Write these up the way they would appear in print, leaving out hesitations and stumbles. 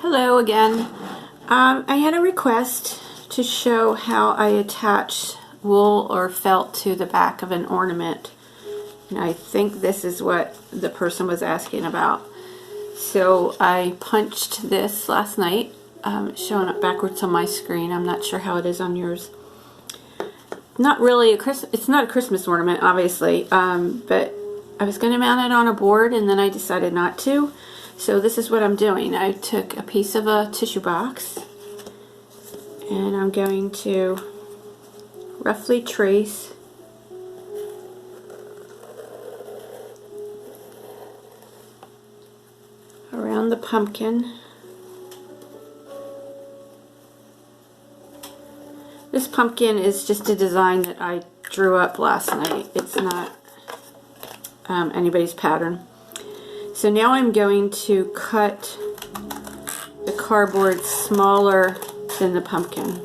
Hello again. I had a request to show how I attach wool or felt to the back of an ornament. And I think this is what the person was asking about. So I punched this last night, showing up backwards on my screen. I'm not sure how it is on yours. Not really it's not a Christmas ornament, obviously, but I was going to mount it on a board and then I decided not to. So this is what I'm doing. I took a piece of a tissue box and I'm going to roughly trace around the pumpkin. This pumpkin is just a design that I drew up last night. It's not anybody's pattern. So now I'm going to cut the cardboard smaller than the pumpkin.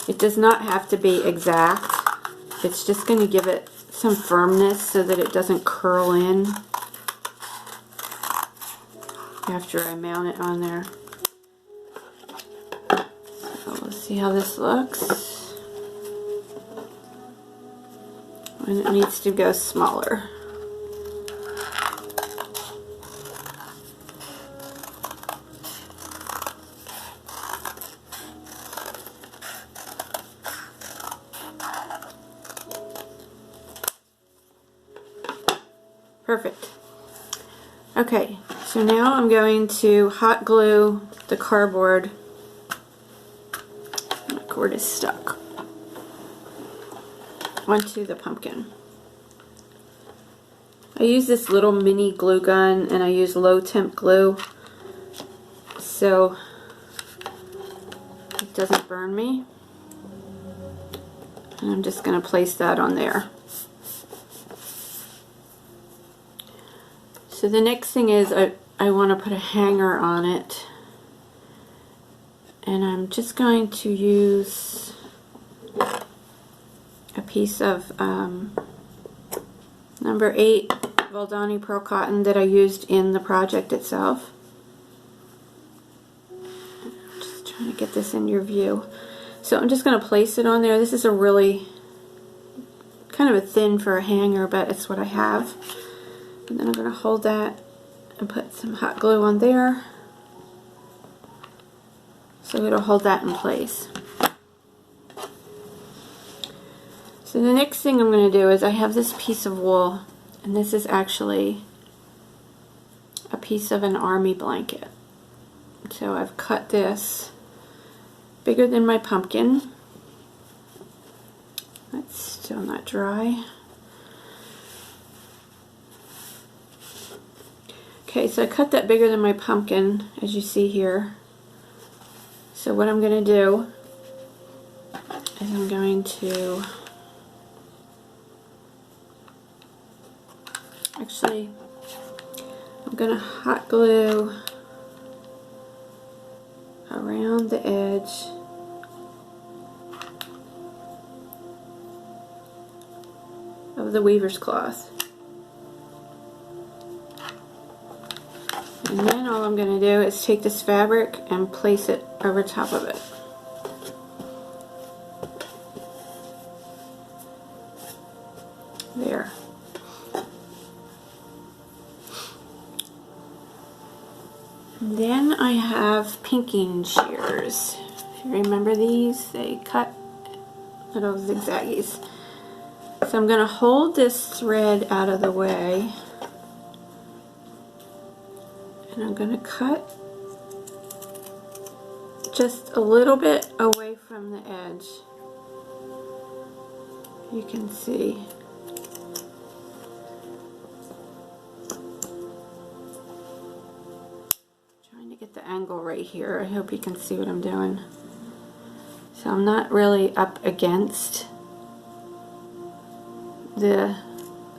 It does not have to be exact. It's just going to give it some firmness so that it doesn't curl in after I mount it on there. So let's see how this looks. And it needs to go smaller. Perfect. Okay, so now I'm going to hot glue the cardboard. My cord is stuck onto the pumpkin. I use this little mini glue gun and I use low temp glue so it doesn't burn me. And I'm just going to place that on there. So the next thing is I want to put a hanger on it, and I'm just going to use a piece of number 8 Valdani pearl cotton that I used in the project itself. I'm just trying to get this in your view. So I'm just going to place it on there. This is a really kind of a thin for a hanger, but it's what I have. And then I'm going to hold that and put some hot glue on there so it'll hold that in place. So the next thing I'm going to do is I have this piece of wool, and this is actually a piece of an army blanket. So I've cut this bigger than my pumpkin. That's still not dry. Okay, so I cut that bigger than my pumpkin, as you see here. So what I'm going to do is I'm going to I'm going to hot glue around the edge of the weaver's cloth. And then all I'm going to do is take this fabric and place it over top of it. There. And then I have pinking shears. If you remember these, they cut little zigzaggies. So I'm going to hold this thread out of the way. And I'm going to cut just a little bit away from the edge. You can see. Trying to get the angle right here. I hope you can see what I'm doing. So I'm not really up against the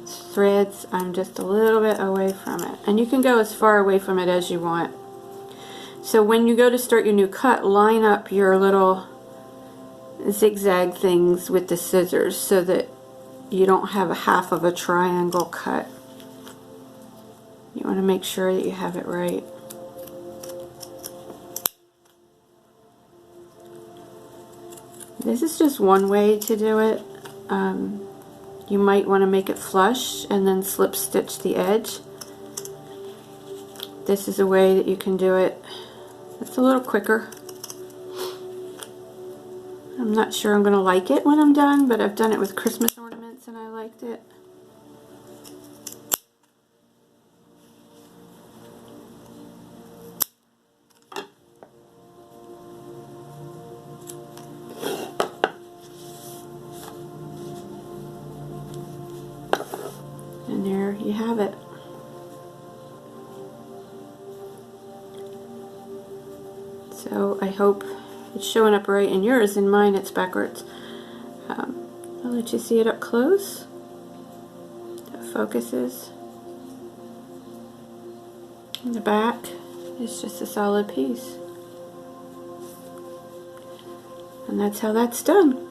threads, I'm just a little bit away from it, and you can go as far away from it as you want. So when you go to start your new cut, line up your little zigzag things with the scissors so that you don't have a half of a triangle cut. You want to make sure that you have it right. This is just one way to do it. You might want to make it flush and then slip stitch the edge. This is a way that you can do it. It's a little quicker. I'm not sure I'm going to like it when I'm done, but I've done it with Christmas ornaments and I liked it. And there you have it. So I hope it's showing up right in yours. In mine it's backwards. I'll let you see it up close. It focuses. And the back is just a solid piece. And that's how that's done.